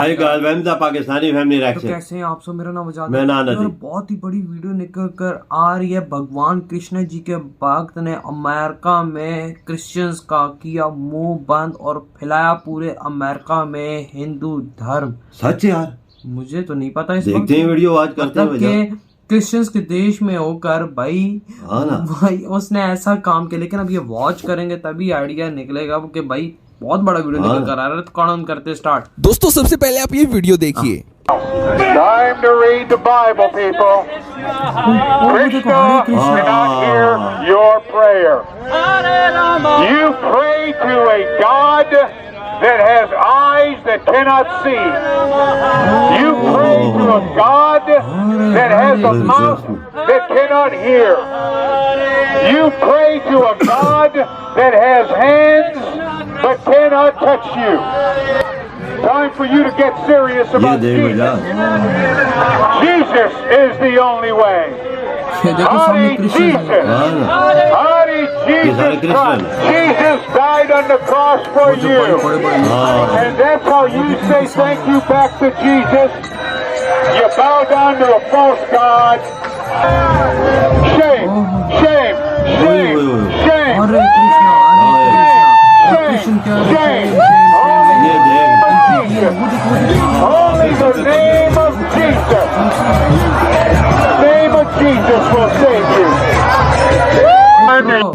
Hi guys, welcome to Pakistani family तो reaction. कैसे हैं आप सब। मेरा नाम आजाद मैं नाना और जी। बहुत ही बड़ी वीडियो निकल कर आ रही है। भगवान कृष्ण जी के भक्त ने अमेरिका में क्रिश्चियंस का किया मुंह बंद और फैलाया पूरे अमेरिका में हिंदू धर्म। सच यार, मुझे तो नहीं पता इस देखते हैं वीडियो आज करते हैं मतलब कि क्रिश्चियंस के देश में होकर भाई उसने ऐसा काम किया। लेकिन अब ये वॉच करेंगे तभी आइडिया निकलेगा कि भाई बहुत बड़ा वीडियो निकल कर आ रहा है। तो कौन करते स्टार्ट। दोस्तों सबसे पहले आप ये वीडियो देखिए। Time to read the Bible, people. Krishna cannot hear your prayer. You pray to a God that has eyes that cannot see. You pray to a God that has a mouth that cannot hear. You pray to a God that has hands but cannot touch you. Time for you to get serious about Jesus. Jesus is the only way. Hare Jesus. Hare Jesus Christ. Jesus died on the cross for you. And that's how you say thank you back to Jesus. You bow down to a false God. Shame, shame, shame, shame. हरे कृष्णा हरे कृष्णा। कृष्ण क्या Shame. Only the name of Jesus. The name of Jesus will save you.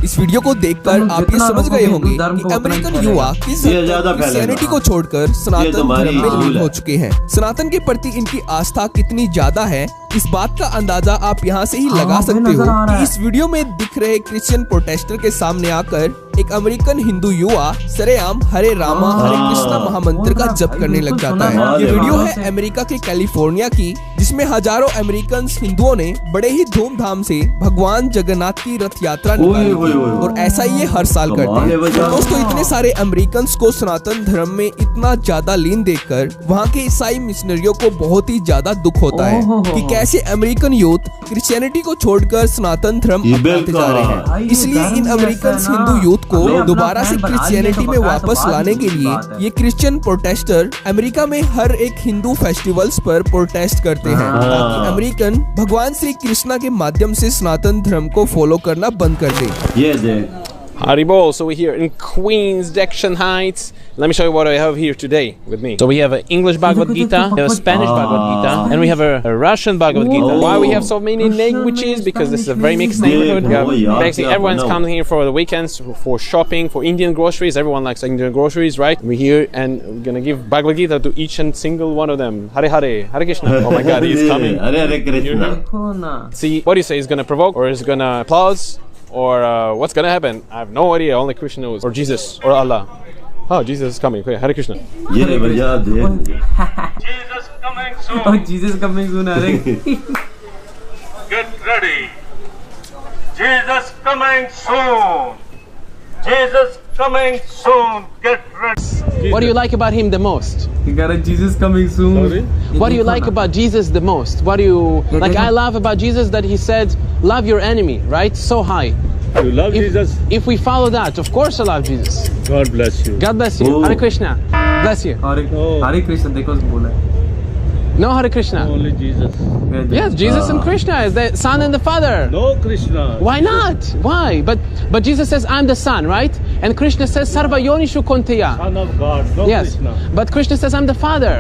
इस video को देखकर आप ये समझ गए होंगे कि अमेरिकन युवा किस हद तक क्रिश्चियनिटी को छोड़कर सनातन धर्म में लीन हो चुके हैं। सनातन के प्रति इनकी आस्था कितनी ज्यादा है, इस बात का अंदाजा आप यहाँ से ही लगा सकते हो कि इस वीडियो में दिख रहे क्रिश्चियन प्रोटेस्टर के सामने आकर एक अमेरिकन हिंदू युवा सरेआम हरे रामा हरे कृष्णा महामंत्र का जप करने लग जाता है। ये वीडियो है अमेरिका के कैलिफोर्निया की, जिसमें हजारों अमेरिकन हिंदुओं ने बड़े ही धूमधाम से भगवान जगन्नाथ की रथ यात्रा निकाली और ऐसा ये हर साल करते हैं। दोस्तों इतने सारे अमेरिकन को सनातन धर्म में इतना ज्यादा लीन देखकर वहाँ के ईसाई मिशनरियों को बहुत ही ज्यादा दुख होता है कि कैसे अमेरिकन यूथ क्रिश्चियनिटी को छोड़कर सनातन धर्म अपनाते जा रहे हैं। इसलिए इन अमेरिकन हिंदू यूथ को दोबारा से क्रिश्चियनिटी में वापस लाने के लिए ये क्रिश्चियन प्रोटेस्टर अमेरिका में हर एक हिंदू फेस्टिवल्स पर प्रोटेस्ट करते हैं ताकि अमेरिकन भगवान श्री कृष्णा के माध्यम से सनातन धर्म को फॉलो करना बंद कर दे। ये देख Haribo, so we're here in Queens, Jackson Heights. Let me show you what I have here today with me. So we have an English Bhagavad Gita, we have a Spanish Bhagavad Gita, and we have a Russian Bhagavad Gita. Why we have so many languages? Because this is a very mixed neighborhood. We have basically everyone's coming here for the weekends, for shopping, for Indian groceries. Everyone likes Indian groceries, right? We're here and we're gonna give Bhagavad Gita to each and single one of them. Hare Hare, Hare Krishna. Oh my God, he's coming. Hare Krishna। See, what do you say? He's gonna provoke or is gonna applause? Or what's gonna happen? I have no idea. Only Krishna knows. Or Jesus. Or Allah. Oh, Jesus is coming. Okay, Hare Krishna. ये रे भैया देख Jesus coming soon. और Jesus coming soon. अरे Get ready. Jesus coming soon. Jesus coming soon. Get ready. What do you like about him the most? ये कह रहा है Jesus coming soon. What do you like about Jesus the most? What do you like? I love about Jesus that he said, "Love your enemy." Right? So high. You love Jesus? If we follow that, of course I love Jesus. God bless you. God bless you. Oh. Hare Krishna. Bless you. हरे कृष्ण देखो बोला है। No Hare Krishna. Only Jesus. Yes, Jesus and Krishna is the Son and the Father. No Krishna. Why not? Why? But Jesus says I'm the Son, right? And Krishna says Sarva Yonishu Konteya. Son of God. No Yes. Krishna. But Krishna says I'm the Father.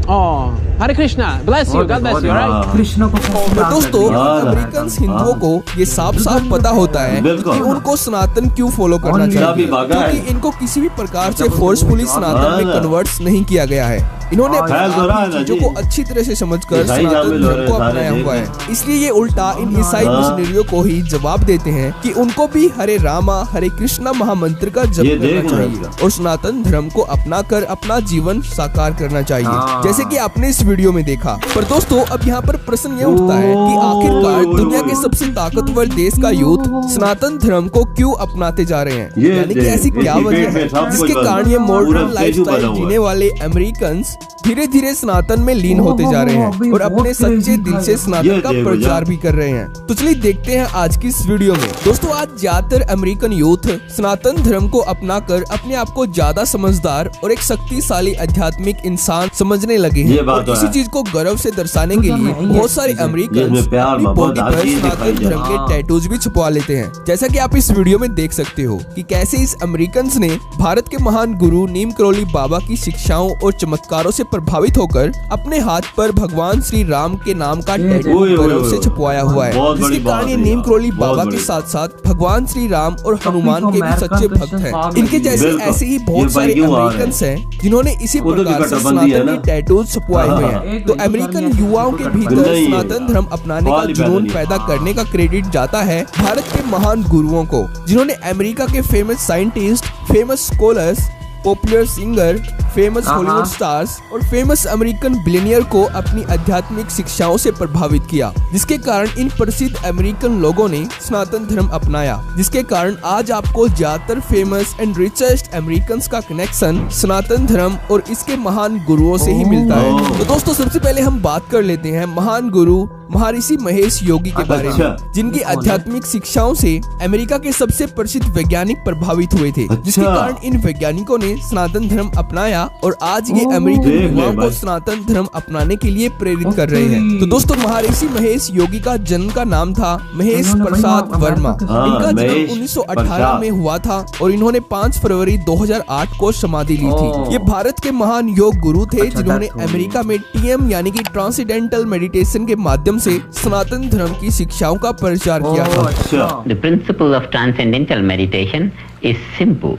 Oh, Hare Krishna. Bless you. God bless you. All right. Krishna को पर दोस्तों American हिंदुओं को ये साफ साफ पता होता है कि उनको सनातन क्यों फॉलो करना चाहिए, क्योंकि इनको किसी भी प्रकार से फोर्सफुली सनातन में कन्वर्ट्स नहीं किया गया है। इन्होंने अपनी चीजों को अच्छी तरह से समझकर सनातन धर्म को अपनाया हुआ है। इसलिए ये उल्टा इन ईसाई मिशनरियों को ही जवाब देते हैं कि उनको भी हरे रामा हरे कृष्णा महामंत्र का जप करना चाहिए और सनातन धर्म को अपनाकर अपना जीवन साकार करना चाहिए, जैसे कि आपने इस वीडियो में देखा। पर दोस्तों अब यहाँ पर प्रश्न ये उठता है कि आखिरकार दुनिया के सबसे ताकतवर देश का यूथ सनातन धर्म को क्यों अपनाते जा रहे हैं, यानी कि ऐसी क्या वजह है जिसके कारण ये मॉडर्न लाइफस्टाइल जीने वाले अमेरिकन्स धीरे धीरे सनातन में लीन होते जा रहे हैं और अपने सच्चे दिल से सनातन का प्रचार भी कर रहे हैं। तो चलिए देखते हैं आज की इस वीडियो में। दोस्तों, आज ज्यादातर अमेरिकन यूथ सनातन धर्म को अपनाकर अपने आप को ज्यादा समझदार और एक शक्तिशाली आध्यात्मिक इंसान समझने लगे हैं और इसी चीज को गर्व से दर्शाने के लिए बहुत सारे अमेरिकन अपनी बॉडी पर सनातन धर्म के टैटूज भी छुपवा लेते हैं। जैसा कि आप इस वीडियो में देख सकते हो कि कैसे इस अमेरिकन ने भारत के महान गुरु नीम करोली बाबा की शिक्षाओं और चमत्कारों से प्रभावित होकर अपने हाथ पर भगवान श्री राम के नाम का टैटू गर्व से छुपवाया हुआ है, जिसके कारण ये नीम करोली बाबा के साथ साथ भगवान श्री राम और हनुमान के भी सच्चे भक्त हैं। इनके जैसे ऐसे ही बहुत सारे अमेरिकन हैं जिन्होंने इसी प्रकार से सनातन के टैटूज छुपवाए हुए हैं। तो अमेरिकन युवाओं के भीतर सनातन धर्म अपनाने का जुनून पैदा करने का क्रेडिट जाता है भारत के महान गुरुओं को, जिन्होंने अमेरिका के famous scientist, famous scholars, popular singer, famous Hollywood stars और फेमस अमेरिकन बिलियनियर को अपनी आध्यात्मिक शिक्षाओं से प्रभावित किया, जिसके कारण इन प्रसिद्ध अमेरिकन लोगों ने सनातन धर्म अपनाया, जिसके कारण आज आपको ज्यादातर फेमस एंड रिचेस्ट अमेरिकन का कनेक्शन सनातन धर्म और इसके महान गुरुओं से ही मिलता है। तो दोस्तों, सबसे पहले हम बात कर लेते हैं महान गुरु महर्षि महेश योगी के बारे में, जिनकी आध्यात्मिक शिक्षाओं से अमेरिका के सबसे प्रसिद्ध वैज्ञानिक प्रभावित हुए थे, जिसके कारण इन वैज्ञानिकों ने सनातन धर्म अपनाया और आज ये अमेरिकन युवाओं को सनातन धर्म अपनाने के लिए प्रेरित कर रहे हैं। तो दोस्तों, महर्षि महेश योगी का जन्म का नाम था महेश प्रसाद वर्मा। इनका जन्म 1918 में हुआ था और इन्होंने 5 फरवरी 2008 को समाधि ली थी। ये भारत के महान योग गुरु थे जिन्होंने अमेरिका में TM यानी कि ट्रांसेंडेंटल मेडिटेशन के माध्यम से सनातन धर्म की शिक्षाओं का प्रचार किया था। The principle of transcendental meditation is simple.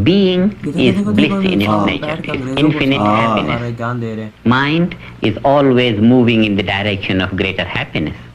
Being is bliss in its nature, is infinite happiness. Mind is always moving in the direction of greater happiness.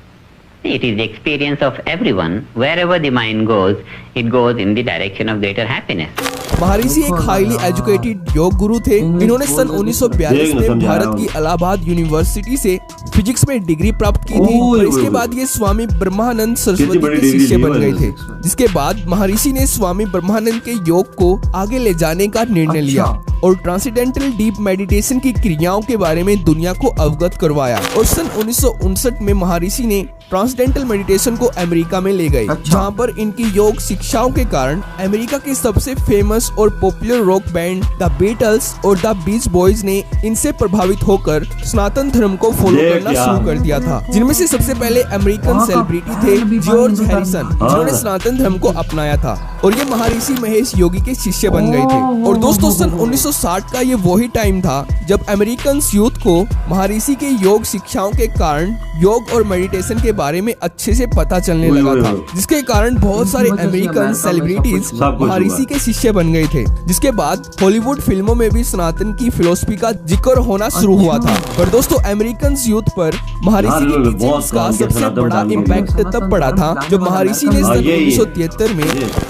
It is the experience of everyone. Wherever the mind goes, it goes in the direction of greater happiness. महर्षि एक highly educated yoga guru थे। इन्होंने सन 1942 में भारत की Allahabad university से physics में degree प्राप्त की थी और इसके बाद ये स्वामी ब्रह्मानंद सरस्वती के शिष्य बन गए थे, जिसके बाद महर्षि ने स्वामी ब्रह्मानंद के योग को आगे ले जाने का निर्णय लिया और ट्रांसेंडेंटल डीप मेडिटेशन की क्रियाओं के बारे में दुनिया को अवगत करवाया और सन 1959 में महर्षि ने ट्रांसेंडेंटल मेडिटेशन को अमेरिका में ले गए, जहां पर इनकी योग शिक्षाओं के कारण अमेरिका के सबसे फेमस और popular rock band the Beatles और द बीच बॉयज ने इनसे प्रभावित होकर सनातन धर्म को फॉलो करना शुरू कर दिया था, जिनमें से सबसे पहले अमेरिकन सेलिब्रिटी थे जॉर्ज हैरिसन, जिन्होंने सनातन धर्म को अपनाया था और ये महर्षि महेश योगी के शिष्य बन गए थे। और दोस्तों, सन 1960 का ये वही टाइम था जब अमेरिकन यूथ को महर्षि के योग शिक्षाओं के कारण योग और मेडिटेशन के बारे में अच्छे से पता चलने लगा था, जिसके कारण बहुत सारे अमेरिकन सेलिब्रिटीज महर्षि के शिष्य बन गए थे, जिसके बाद हॉलीवुड फिल्मों में भी सनातन की फिलॉसफी का जिक्र होना शुरू हुआ था। पर दोस्तों, अमेरिकन यूथ पर महर्षि की टीचिंग्स का सबसे बड़ा इम्पैक्ट तब पड़ा था जब महर्षि ने सन 1973 में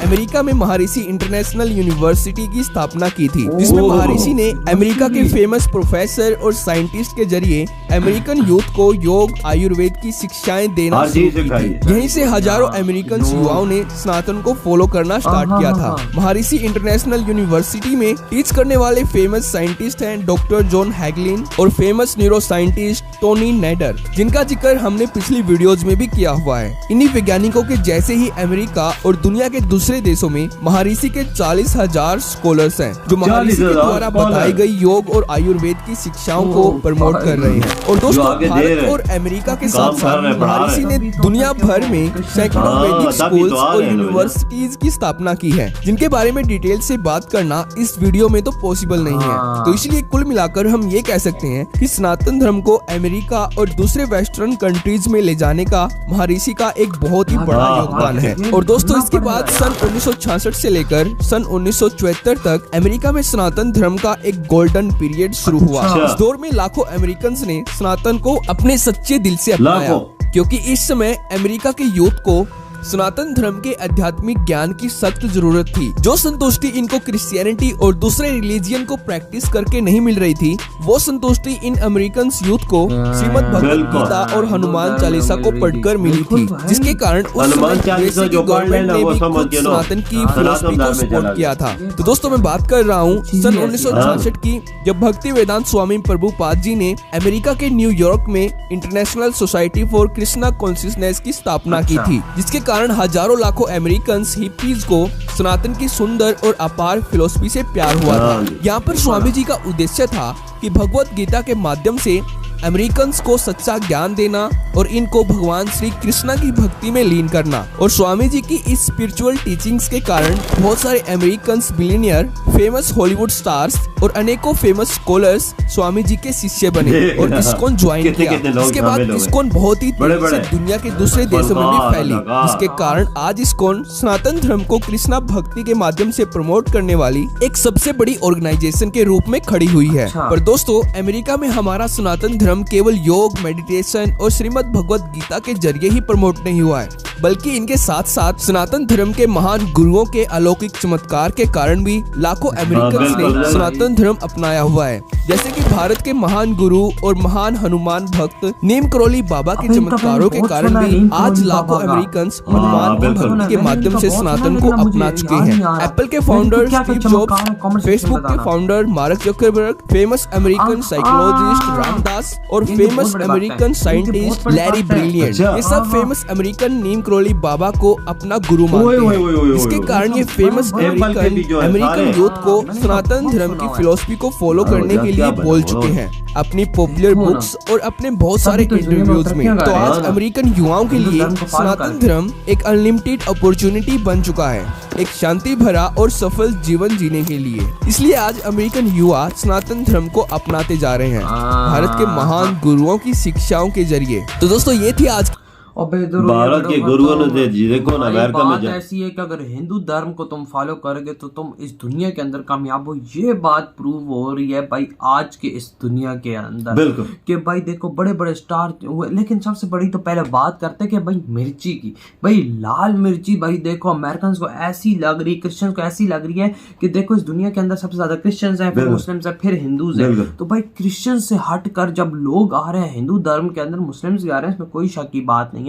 अमेरिका में महर्षि इंटरनेशनल यूनिवर्सिटी की स्थापना की थी, जिसमें महर्षि ने अमेरिका के फेमस प्रोफेसर और साइंटिस्ट के जरिए अमेरिकन यूथ को योग, आयुर्वेद की शिक्षाएं देना शुरू की थी। यहीं से हजारों अमेरिकन युवाओं ने सनातन को फॉलो करना स्टार्ट किया था। महर्षि इंटरनेशनल यूनिवर्सिटी में टीच करने वाले फेमस साइंटिस्ट हैं डॉक्टर जॉन हैगलिन और famous neuro scientist Tony Nader, जिनका जिक्र हमने पिछली वीडियोज में भी किया हुआ है। इन्हीं वैज्ञानिकों के जैसे ही अमेरिका और दुनिया के दूसरे देशों में महर्षि के 40,000 स्कॉलर्स हैं, जो महर्षि के द्वारा बताई गई योग और आयुर्वेद की शिक्षाओं को प्रमोट कर रहे हैं। और दोस्तों, भारत और अमेरिका के साथ साथ महर्षि ने दुनिया भर में सैकड़ों वैदिक स्कूल्स और यूनिवर्सिटीज की स्थापना की है, जिनके बारे में डिटेल से बात करना इस वीडियो में तो पॉसिबल नहीं है। तो इसलिए कुल मिलाकर हम ये कह सकते हैं कि सनातन धर्म को अमेरिका और दूसरे वेस्टर्न कंट्रीज में ले जाने का महर्षि का एक बहुत ही बड़ा योगदान है। और दोस्तों, इसके बाद सन 1966 से लेकर सन 1974 तक अमेरिका में सनातन धर्म का एक गोल्डन पीरियड शुरू हुआ। इस दौर में लाखों अमेरिकन ने सनातन को अपने सच्चे दिल से अपनाया, क्योंकि इस समय अमेरिका के यूथ को सनातन धर्म के आध्यात्मिक ज्ञान की सख्त जरूरत थी। जो संतुष्टि इनको क्रिश्चियनिटी और दूसरे रिलीजियन को प्रैक्टिस करके नहीं मिल रही थी, वो संतुष्टि इन अमेरिकन यूथ को श्रीमद भगवत गीता और हनुमान चालीसा को पढ़कर मिली थी, जिसके कारण उस समय गवर्नमेंट ने भी खुद सनातन की फिलॉसफी को सपोर्ट किया था। तो दोस्तों मैं बात कर रहा हूँ सन 1966 की, जब भक्ति वेदांत स्वामी प्रभुपाद जी ने अमेरिका के न्यूयॉर्क में international society for Krishna consciousness की स्थापना की थी, जिसके कारण हजारों लाखों अमेरिकन हिप्पीज को सनातन की सुंदर और अपार फिलॉसफी से प्यार हुआ था। यहाँ पर स्वामी जी का उद्देश्य था कि भगवत गीता के माध्यम से अमेरिकन्स को सच्चा ज्ञान देना और इनको भगवान श्री कृष्णा की भक्ति में लीन करना। और स्वामी जी की इस स्पिरिचुअल टीचिंग्स के कारण बहुत सारे Americans billionaire, famous Hollywood stars और अनेकों फेमस स्कॉलर्स स्वामी जी के शिष्य बने और इस्कॉन ज्वाइन किया। इसके बाद इस्कॉन बहुत ही तेजी से दुनिया के दूसरे देशों में भी फैली, जिसके कारण आज इस्कॉन सनातन धर्म को कृष्णा भक्ति के माध्यम से प्रमोट करने वाली एक सबसे बड़ी ऑर्गेनाइजेशन के रूप में खड़ी हुई है। पर दोस्तों अमेरिका में हमारा सनातन धर्म केवल योग, मेडिटेशन और श्रीमद् भगवत गीता के जरिए ही प्रमोट नहीं हुआ है, बल्कि इनके साथ साथ सनातन धर्म के महान गुरुओं के अलौकिक चमत्कार के कारण भी लाखों अमेरिकन ने सनातन धर्म अपनाया हुआ है। जैसे कि भारत के महान गुरु और महान हनुमान भक्त नीम करोली बाबा के चमत्कारों के कारण भी आज लाखों अमेरिकन हनुमान की भक्ति के माध्यम से सनातन को अपना चुके हैं। एप्पल के फाउंडर स्टीव जॉब्स, फेसबुक के founder Mark Zuckerberg, famous American psychologist Ramdas और famous American scientist Larry Brilliant, ये सब फेमस अमेरिकन नीम करोली बाबा को अपना गुरु मानते हैं। इसके कारण ये फेमस अमेरिकन यूथ को सनातन धर्म की फिलॉसफी को फॉलो करने के लिए बोल चुके हैं अपनी पॉपुलर बुक्स और अपने बहुत सारे इंटरव्यूज में। तो आज अमेरिकन युवाओं के लिए सनातन धर्म एक अनलिमिटेड अपॉर्चुनिटी बन चुका है, एक शांति भरा और सफल जीवन जीने के लिए। इसलिए आज अमेरिकन युवा सनातन धर्म को अपनाते जा रहे हैं भारत के महान गुरुओं की शिक्षाओं के जरिए। तो दोस्तों ये थी आज भारत के गुरुओं ने देखो ना अमेरिका में ऐसी है कि अगर हिंदू धर्म को तुम फॉलो करोगे तो तुम इस दुनिया के अंदर कामयाब हो। ये बात प्रूव हो रही है भाई आज के इस दुनिया के अंदर। बिल्कुल कि भाई देखो बड़े बड़े स्टार हुए, लेकिन सबसे बड़ी तो पहले बात करते हैं कि भाई मिर्ची की। भाई लाल मिर्ची भाई देखो अमेरिकन को ऐसी लग रही, क्रिश्चियन को ऐसी लग रही है कि देखो इस दुनिया के अंदर सबसे ज्यादा क्रिश्चियंस हैं, फिर मुस्लिम्स हैं, फिर हिंदूज हैं। तो भाई क्रिश्चियन से हटकर जब लोग आ रहे हैं हिंदू धर्म के अंदर, मुस्लिम्स भी आ रहे हैं, इसमें कोई शक की बात नहीं है।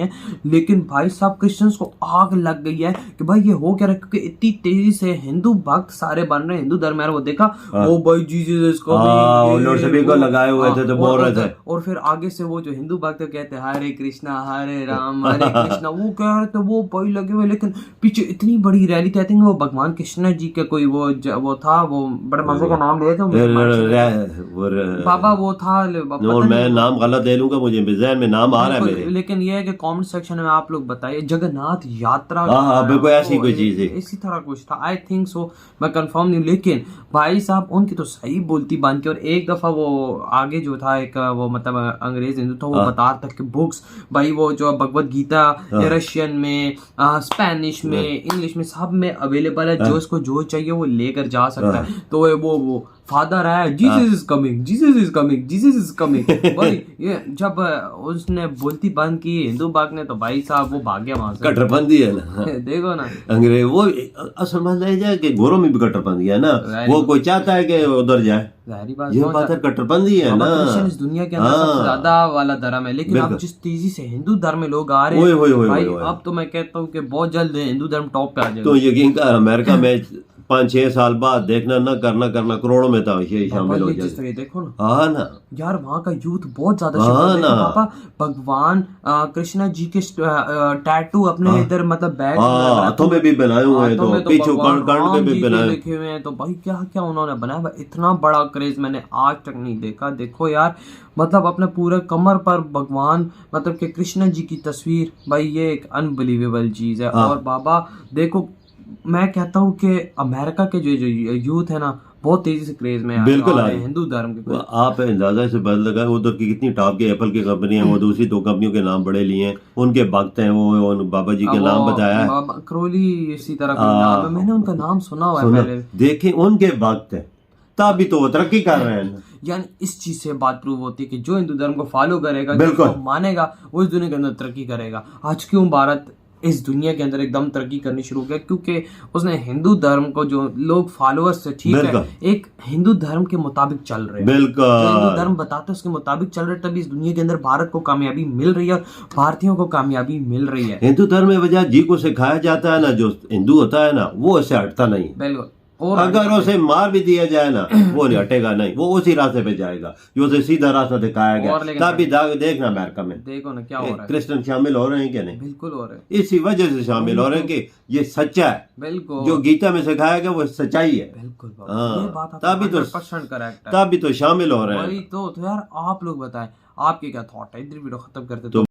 लेकिन भाई सब क्रिश्चियंस को आग लग गई है कि भाई ये हो क्या रहा है, क्योंकि इतनी तेजी से हिंदू भक्त सारे बन रहे हैं हिंदू धर्म में। वो देखा ओ भाई जीसस इज कमिंग, सभी को लगाए हुए थे तो बोल रहे थे। और फिर आगे से वो जो हिंदू भक्त कहते हैं हरे कृष्णा हरे राम हरे कृष्णा, वो कह रहे थे वो भाई लगे हुए। लेकिन पीछे इतनी बड़ी रैली थी, आई थिंक वो भगवान कृष्ण जी के कोई वो था, वो बड़े मजे का नाम लिए थे बाबा, वो था मैं नाम गलत दे लूंगा, मुझे ज़हन में नाम आ रहा है मेरे। लेकिन ये है कि कमेंट सेक्शन में आप लोग बताइए जगन्नाथ यात्रा बिल्कुल ऐसी कोई चीज है, इसी तरह कुछ था आई थिंक सो, मैं कंफर्म नहीं। लेकिन भाई साहब उनकी तो सही बोलती बांध के। और एक दफा वो आगे जो था एक वो मतलब अंग्रेज हिंदू था, वो बता रहा था कि बुक्स भाई वो जो भगवत गीता रशियन में, स्पेनिश में, इंग्लिश में सब में अवेलेबल है, जो इसको जो चाहिए वो लेकर जा सकता है। तो वो फादर आया, Jesus is coming, Jesus is coming, Jesus is coming. भाई ये जब उसने बोलती बंद की हिंदू बाग ने, तो भाई साहब वो भाग गया वहां से। कट्टरपंथी है ना देखो ना अंग्रेज, वो असल मसला है कि गोरों में भी कट्टरपंथी है ना, वो कोई चाहता है कि उधर जाए, ये बात है कट्टरपंथी है ना। इस दुनिया के अंदर सबसे ज्यादा वाला धर्म है। लेकिन अब जिस तेजी से हिंदू धर्म में लोग आ रहे हैं भाई, अब तो मैं कहता हूँ कि बहुत जल्द हिंदू धर्म टॉप पे आ जाएगा। तो यकीन कर अमेरिका में 5-6 साल बाद देखना ना करना करोड़ों में था ये शामिल हो जाए। देखो ना हाँ ना यार वहाँ का यूथ बहुत ज्यादा पापा भगवान कृष्णा जी के टैटू अपने इधर मतलब बैग हाथों में भी बनाए हुए हैं, तो पीछे कर्ण पे भी बनाए लिखे हुए हैं। तो भाई क्या क्या उन्होंने बनाया, इतना बड़ा क्रेज मैंने आज तक नहीं देखा। देखो यार मतलब अपने पूरे कमर पर भगवान मतलब के कृष्ण जी की तस्वीर, भाई ये एक अनबिलीवेबल चीज है। और बाबा देखो मैं कहता हूँ कि अमेरिका के जो यूथ है ना बहुत तेजी से क्रेज में बिल्कुल है हिंदू धर्म के। आप अंदाजा से बदल लगा उधर की कितनी टॉप की एप्पल की कंपनी है, वो दूसरी 2 कंपनियों के नाम बड़े लिए हैं, उनके भक्त हैं वो बाबा जी के नाम बताया है, करोली इसी तरह का नाम है, मैंने उनका नाम सुना हुआ है पहले। देखें उनके भक्त हैं तभी तो वो तरक्की कर रहे हैं। यानी इस चीज से बात प्रूव होती है कि जो हिंदू धर्म को फॉलो करेगा, जो मानेगा, वो इस दुनिया के अंदर तरक्की करेगा। आज क्यों भारत इस दुनिया के अंदर एकदम तरक्की करनी शुरू किया, क्योंकि उसने हिंदू धर्म को जो लोग फॉलोअर्स से ठीक है एक हिंदू धर्म के मुताबिक चल रहे हैं, बिल्कुल हिंदू धर्म बताते हैं उसके मुताबिक चल रहे, तभी इस दुनिया के अंदर भारत को कामयाबी मिल रही है और भारतीयों को कामयाबी मिल रही है। हिंदू धर्म में वजह जी को सिखाया जाता है ना, जो हिंदू होता है ना वो इससे हटता नहीं। बिल्कुल। और अगर उसे मार भी दिया जाए ना वो नहीं हटेगा, नहीं वो उसी रास्ते पे जाएगा जो उसे सीधा रास्ता दिखाया गया। तभी देखना अमेरिका में देखो ना क्या हो रहा है, क्रिश्चियन शामिल हो रहे हैं क्या नहीं? बिल्कुल हो रहे हैं, इसी वजह से शामिल हो रहे हैं कि ये सच्चा है, बिल्कुल जो गीता में सिखाया गया वो सच्चाई है। बिल्कुल हाँ, ये बात तभी तो 100% करेक्ट है। तभी तो शामिल हो रहे हैं। वही तो यार आप लोग बताएं आपके क्या थॉट है, इधर वीडियो खत्म करते तो